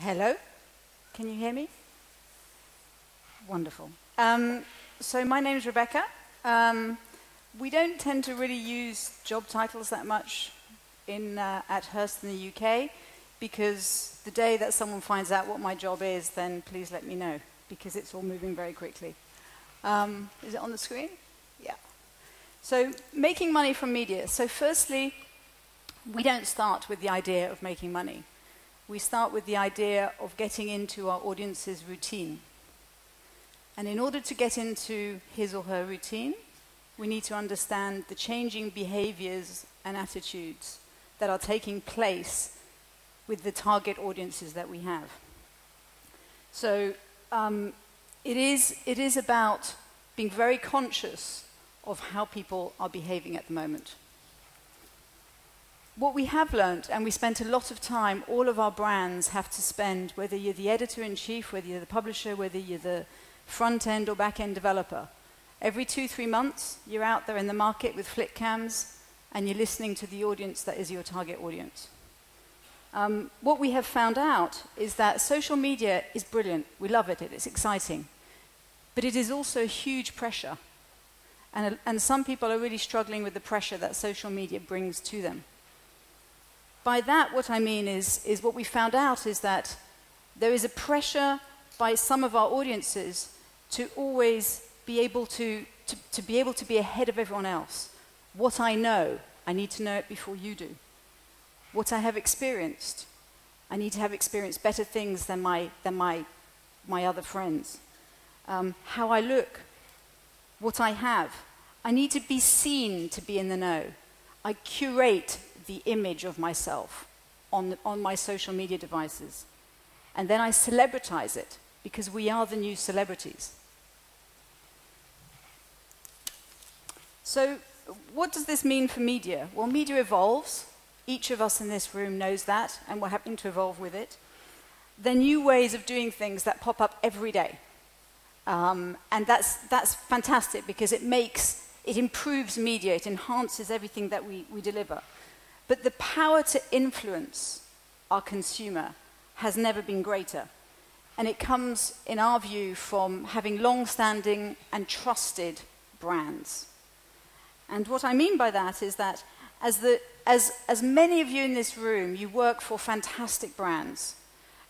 Hello, can you hear me? Wonderful. So my name is Rebecca. We don't tend to really use job titles that much at Hearst in the UK, because the day that someone finds out what my job is, then please let me know, because it's all moving very quickly. Is it on the screen? Yeah. So making money from media. So firstly, we don't start with the idea of making money. We start with the idea of getting into our audience's routine. And in order to get into his or her routine, we need to understand the changing behaviors and attitudes that are taking place with the target audiences that we have. So it is about being very conscious of how people are behaving at the moment. What we have learned, and we spent a lot of time, all of our brands have to spend, whether you're the editor-in-chief, whether you're the publisher, whether you're the front-end or back-end developer, every 2-3 months, you're out there in the market with flick cams, and you're listening to the audience that is your target audience. What we have found out is that social media is brilliant. We love it. It's exciting. But it is also huge pressure. And some people are really struggling with the pressure that social media brings to them. By that, what I mean is what we found out is that there is a pressure by some of our audiences to always be able to be ahead of everyone else. What I know, I need to know it before you do. What I have experienced, I need to have experienced better things than my other friends. How I look, what I have, I need to be seen to be in the know. I curate the image of myself on my social media devices. And then I celebritize it, because we are the new celebrities. So what does this mean for media? Well, media evolves. Each of us in this room knows that, and we're having to evolve with it. There are new ways of doing things that pop up every day. And that's fantastic, because it improves media, it enhances everything that we deliver. But the power to influence our consumer has never been greater. And it comes, in our view, from having long-standing and trusted brands. And what I mean by that is that as many of you in this room, you work for fantastic brands,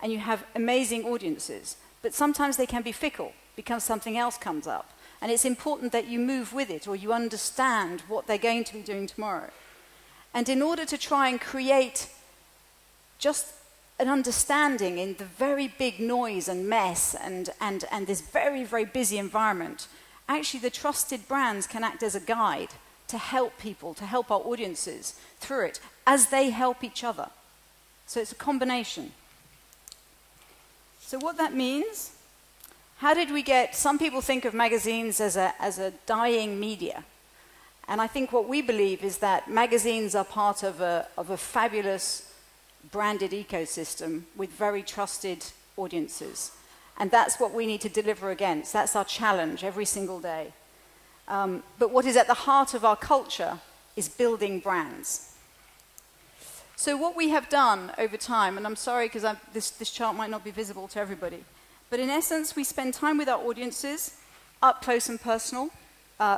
and you have amazing audiences, but sometimes they can be fickle because something else comes up. And it's important that you move with it, or you understand what they're going to be doing tomorrow. And in order to try and create just an understanding in the very big noise and mess and this very, very busy environment, actually the trusted brands can act as a guide to help people, to help our audiences through it, as they help each other. So it's a combination. So what that means, how did we get, some people think of magazines as a dying media. And I think what we believe is that magazines are part of a fabulous branded ecosystem with very trusted audiences. And that's what we need to deliver against. That's our challenge every single day. But what is at the heart of our culture is building brands. So what we have done over time, and I'm sorry because this chart might not be visible to everybody, but in essence, we spend time with our audiences, up close and personal.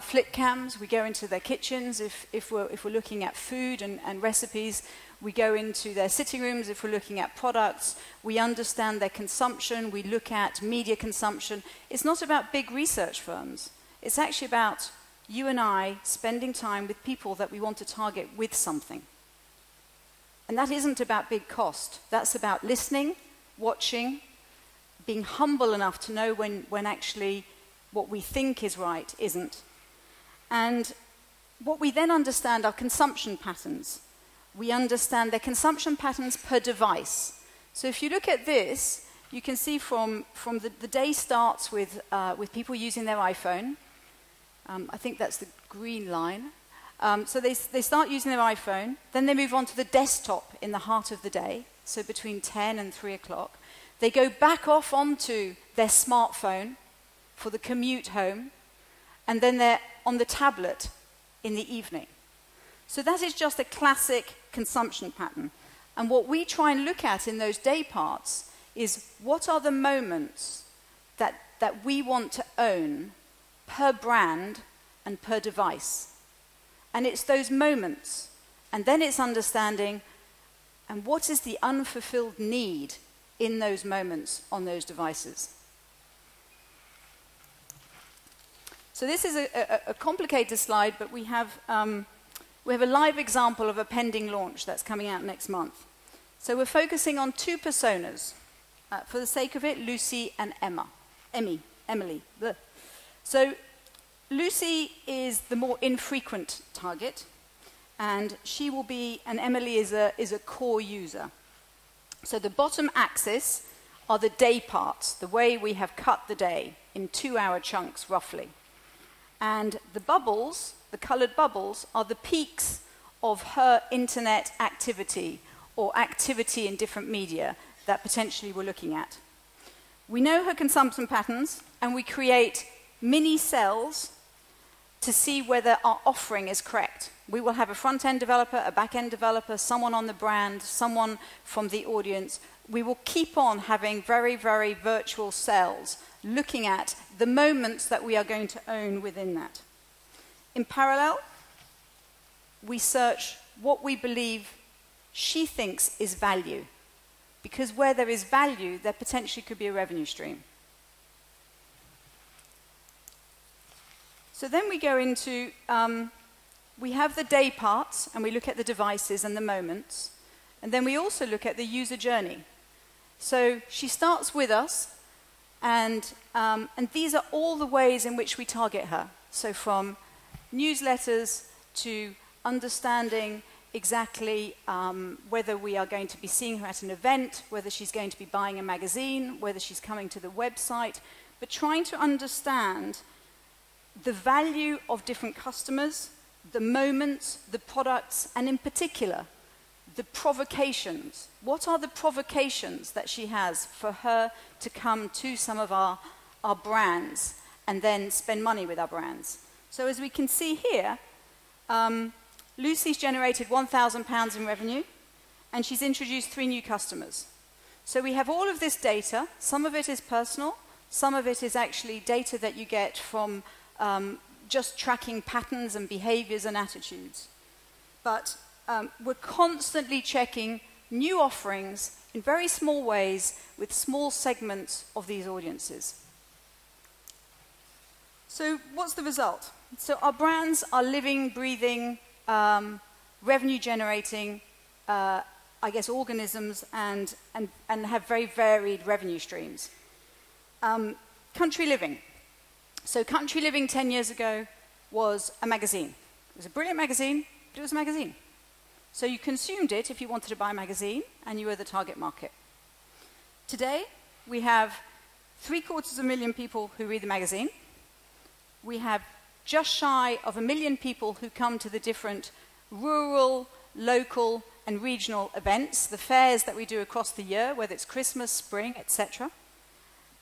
Flick cams, we go into their kitchens if we're looking at food and recipes. We go into their sitting rooms if we're looking at products. We understand their consumption. We look at media consumption. It's not about big research firms. It's actually about you and I spending time with people that we want to target with something. And that isn't about big cost. That's about listening, watching, being humble enough to know when actually what we think is right isn't. And what we then understand are consumption patterns. We understand their consumption patterns per device. So if you look at this, you can see from the day starts with people using their iPhone. I think that's the green line. So they start using their iPhone, then they move on to the desktop in the heart of the day, so between 10 and 3 o'clock. They go back off onto their smartphone for the commute home, and then they're on the tablet in the evening. So that is just a classic consumption pattern. And what we try and look at in those day parts is what are the moments that we want to own per brand and per device. And it's those moments. And then it's understanding, and what is the unfulfilled need in those moments on those devices. So this is a complicated slide, but we have a live example of a pending launch that's coming out next month. So we're focusing on two personas. For the sake of it, Lucy and Emily. Blech. So Lucy is the more infrequent target, and she will be, and Emily is a core user. So the bottom axis are the day parts, the way we have cut the day in 2-hour chunks roughly. And the bubbles, the colored bubbles, are the peaks of her internet activity or activity in different media that potentially we're looking at. We know her consumption patterns, and we create mini cells to see whether our offering is correct. We will have a front-end developer, a back-end developer, someone on the brand, someone from the audience. We will keep on having very, very virtual cells looking at the moments that we are going to own within that. In parallel, we search what we believe she thinks is value, because where there is value, there potentially could be a revenue stream. So then we go into, we have the day parts, and we look at the devices and the moments, and then we also look at the user journey. So she starts with us, and these are all the ways in which we target her. So from newsletters to understanding exactly whether we are going to be seeing her at an event, whether she's going to be buying a magazine, whether she's coming to the website, but trying to understand the value of different customers, the moments, the products, and in particular, the provocations. What are the provocations that she has for her to come to some of our brands and then spend money with our brands? So as we can see here, Lucy's generated £1,000 in revenue, and she's introduced 3 new customers. So we have all of this data. Some of it is personal. Some of it is actually data that you get from just tracking patterns and behaviors and attitudes. But we're constantly checking new offerings in very small ways with small segments of these audiences. So what's the result? So our brands are living, breathing, revenue-generating, I guess, organisms and have very varied revenue streams. Country Living. So Country Living 10 years ago was a magazine. It was a brilliant magazine, but it was a magazine. So you consumed it if you wanted to buy a magazine, and you were the target market. Today, we have 750,000 people who read the magazine. We have just shy of 1 million people who come to the different rural, local, and regional events, the fairs that we do across the year, whether it's Christmas, spring, etc.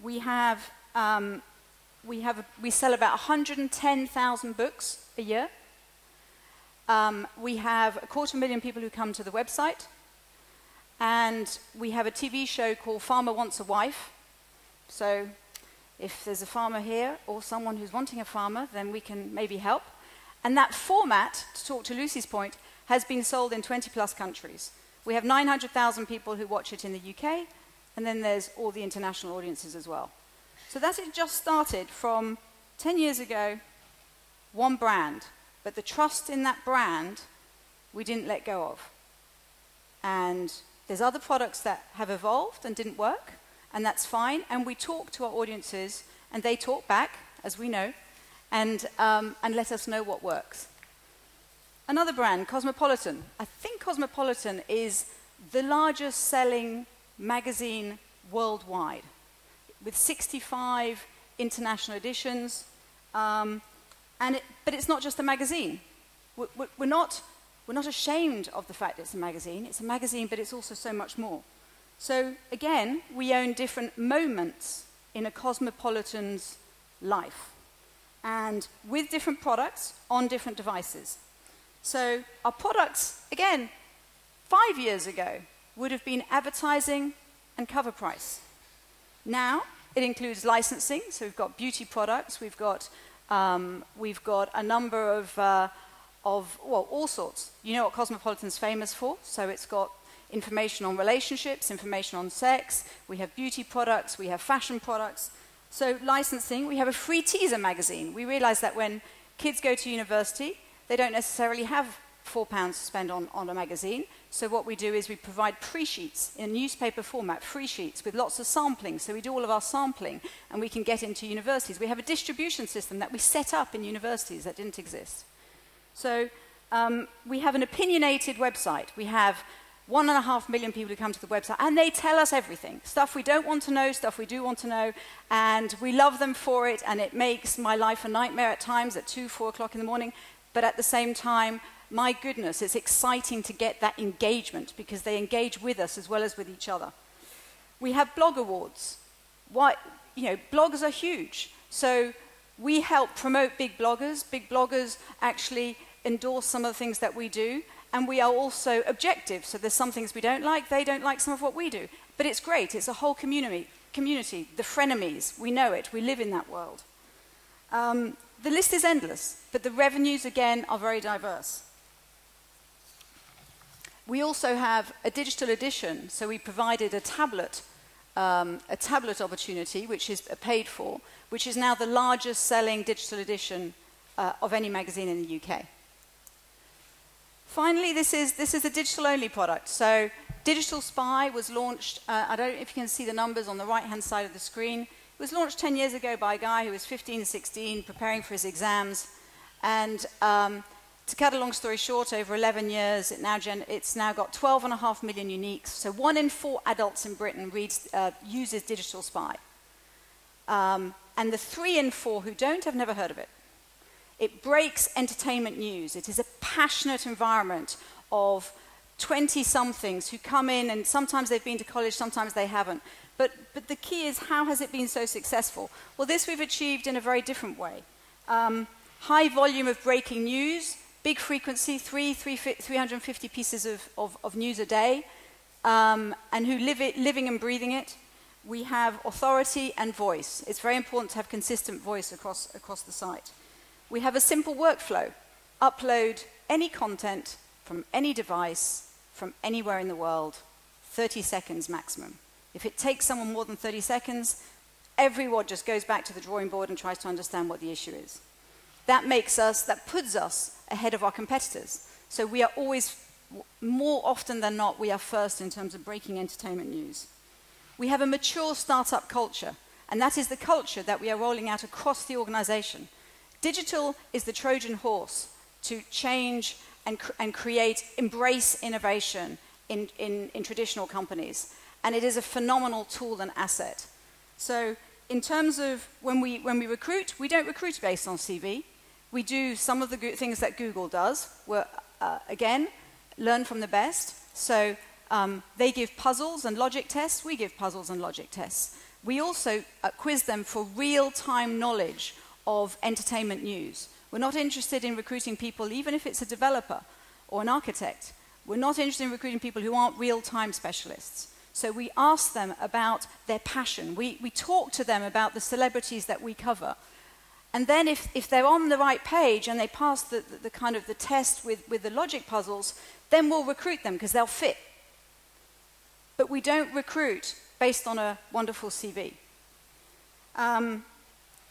We sell about 110,000 books a year. We have 250,000 people who come to the website. And we have a TV show called Farmer Wants a Wife. So if there's a farmer here or someone who's wanting a farmer, then we can maybe help. And that format, to talk to Lucy's point, has been sold in 20+ countries. We have 900,000 people who watch it in the UK, and then there's all the international audiences as well. So that it just started from 10 years ago, one brand. But the trust in that brand, we didn't let go of. And there's other products that have evolved and didn't work, and that's fine. And we talk to our audiences, and they talk back, as we know, and let us know what works. Another brand, Cosmopolitan. I think Cosmopolitan is the largest selling magazine worldwide, with 65 international editions. But it's not just a magazine. We're not ashamed of the fact it's a magazine. It's a magazine, but it's also so much more. So again, we own different moments in a cosmopolitan's life, and with different products on different devices. So our products, again, 5 years ago, would have been advertising and cover price. Now, it includes licensing, so we've got beauty products, we've got a number of well, all sorts. You know what Cosmopolitan's famous for, so it's got information on relationships, information on sex, we have beauty products, we have fashion products. So licensing, we have a free teaser magazine. We realize that when kids go to university, they don't necessarily have £4 to spend on a magazine. So what we do is we provide pre-sheets in newspaper format, free sheets with lots of sampling. So we do all of our sampling and we can get into universities. We have a distribution system that we set up in universities that didn't exist. So we have an opinionated website. We have 1.5 million people who come to the website, and they tell us everything. Stuff we don't want to know, stuff we do want to know, and we love them for it, and it makes my life a nightmare at times at 2, 4 o'clock in the morning. But at the same time, my goodness, it's exciting to get that engagement because they engage with us as well as with each other. We have blog awards. Bloggers are huge. So we help promote big bloggers. Big bloggers actually endorse some of the things that we do. And we are also objective. So there's some things we don't like. They don't like some of what we do. But it's great. It's a whole community. The frenemies. We know it. We live in that world. The list is endless. But the revenues, again, are very diverse. We also have a digital edition, so we provided a tablet opportunity, which is paid for, which is now the largest selling digital edition of any magazine in the UK. Finally, this is a digital-only product. So Digital Spy was launched, I don't know if you can see the numbers on the right-hand side of the screen. It was launched 10 years ago by a guy who was 15, 16, preparing for his exams, and to cut a long story short, over 11 years, it's now got 12.5 million uniques. So 1 in 4 adults in Britain uses Digital Spy. And the 3 in 4 who don't have never heard of it. It breaks entertainment news. It is a passionate environment of 20-somethings who come in, and sometimes they've been to college, sometimes they haven't. But the key is, how has it been so successful? Well, this we've achieved in a very different way. High volume of breaking news, big frequency, 350 pieces of news a day, and who living and breathing it. We have authority and voice. It's very important to have consistent voice across the site. We have a simple workflow. Upload any content from any device, from anywhere in the world, 30 seconds maximum. If it takes someone more than 30 seconds, everyone just goes back to the drawing board and tries to understand what the issue is. That puts us ahead of our competitors. So we are always, more often than not, we are first in terms of breaking entertainment news. We have a mature startup culture, and that is the culture that we are rolling out across the organization. Digital is the Trojan horse to change and create, embrace innovation in traditional companies. And it is a phenomenal tool and asset. So in terms of when we recruit, we don't recruit based on CV. We do some of the things that Google does. Again, learn from the best. So they give puzzles and logic tests. We give puzzles and logic tests. We also quiz them for real-time knowledge of entertainment news. We're not interested in recruiting people, even if it's a developer or an architect. We're not interested in recruiting people who aren't real-time specialists. So we ask them about their passion. We talk to them about the celebrities that we cover. And then if they're on the right page and they pass the kind of the test with the logic puzzles, then we'll recruit them because they'll fit. But we don't recruit based on a wonderful CV.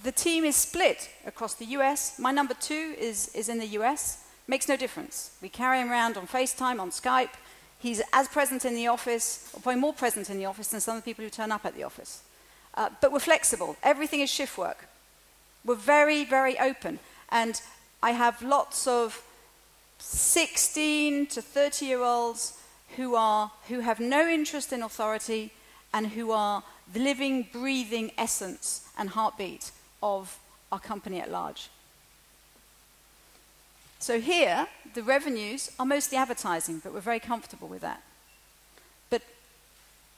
The team is split across the US. My number 2 is in the US. Makes no difference. We carry him around on FaceTime, on Skype. He's as present in the office, or probably more present in the office than some of the people who turn up at the office. But we're flexible. Everything is shift work. We're very, very open. And I have lots of 16 to 30-year-olds who have no interest in authority and who are the living, breathing essence and heartbeat of our company at large. So here, the revenues are mostly advertising, but we're very comfortable with that. But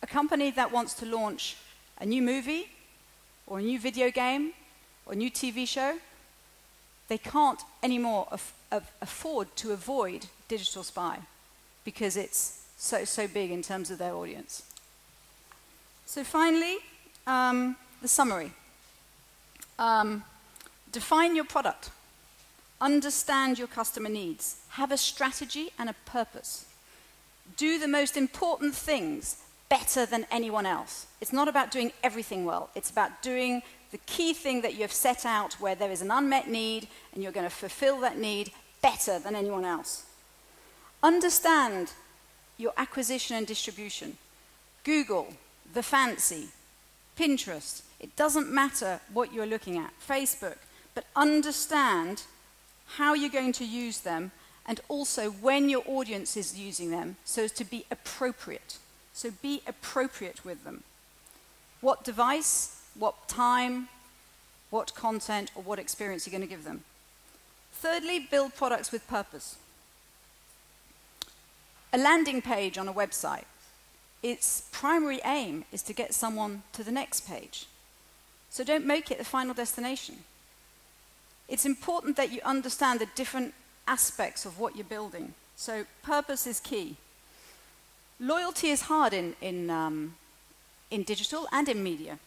a company that wants to launch a new movie or a new video game or a new TV show, they can't anymore afford to avoid Digital Spy because it's so big in terms of their audience. So finally, the summary. Define your product. Understand your customer needs. Have a strategy and a purpose. Do the most important things better than anyone else. It's not about doing everything well. It's about doing the key thing that you have set out where there is an unmet need and you're going to fulfill that need better than anyone else. Understand your acquisition and distribution. Google, The Fancy, Pinterest. It doesn't matter what you're looking at. Facebook. But understand how you're going to use them and also when your audience is using them so as to be appropriate. So be appropriate with them. What device, what time, what content, or what experience you're going to give them. Thirdly, build products with purpose. A landing page on a website, its primary aim is to get someone to the next page. So don't make it the final destination. It's important that you understand the different aspects of what you're building. So purpose is key. Loyalty is hard in digital and in media.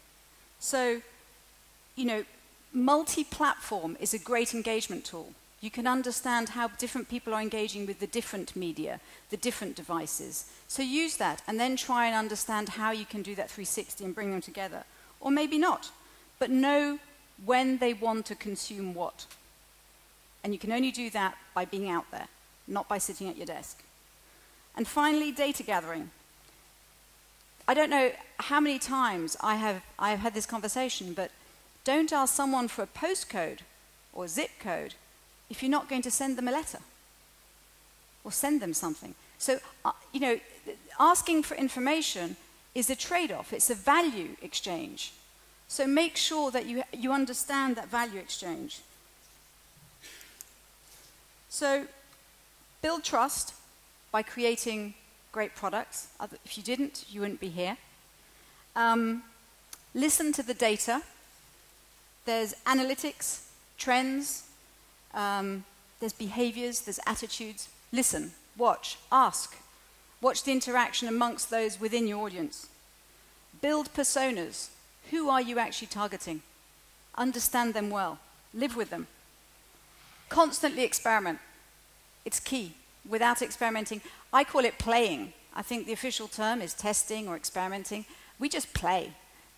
So, you know, multi-platform is a great engagement tool. You can understand how different people are engaging with the different media, the different devices. So use that and then try and understand how you can do that 360 and bring them together. Or maybe not, but know when they want to consume what. And you can only do that by being out there, not by sitting at your desk. And finally, data gathering. I don't know how many times I have had this conversation, but don't ask someone for a postcode or zip code if you're not going to send them a letter or send them something. So, you know, asking for information is a trade-off. It's a value exchange. So make sure that you understand that value exchange. So build trust by creating great products. If you didn't, you wouldn't be here. Listen to the data. There's analytics, trends, there's behaviors, there's attitudes. Listen, watch, ask. Watch the interaction amongst those within your audience. Build personas. Who are you actually targeting? Understand them well. Live with them. Constantly experiment. It's key. Without experimenting, I call it playing. I think the official term is testing or experimenting. We just play,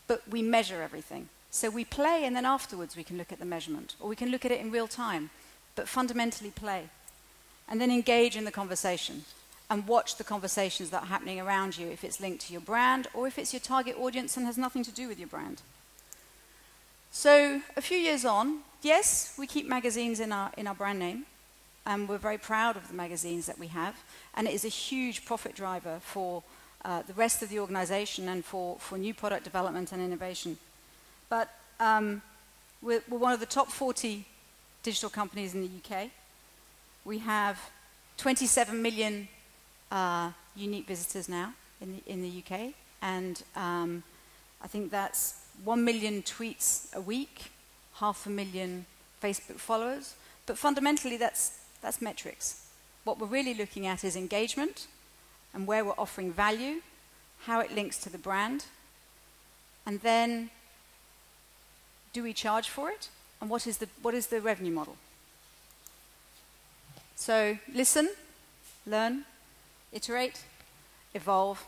but we measure everything. So we play and then afterwards we can look at the measurement, or we can look at it in real time, but fundamentally play. And then engage in the conversation and watch the conversations that are happening around you if it's linked to your brand or if it's your target audience and has nothing to do with your brand. So a few years on, yes, we keep magazines in our brand name, and we're very proud of the magazines that we have, and it is a huge profit driver for the rest of the organization and for new product development and innovation. But we're one of the top 40 digital companies in the UK. We have 27 million unique visitors now in the UK, and I think that's 1 million tweets a week, 500,000 Facebook followers. But fundamentally, that's metrics. What we're really looking at is engagement and where we're offering value, how it links to the brand, and then do we charge for it, and what is the revenue model? So listen, learn, iterate, evolve,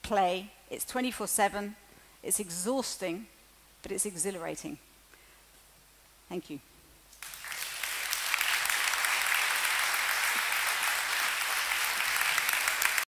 play. It's 24/7. It's exhausting, but it's exhilarating. Thank you.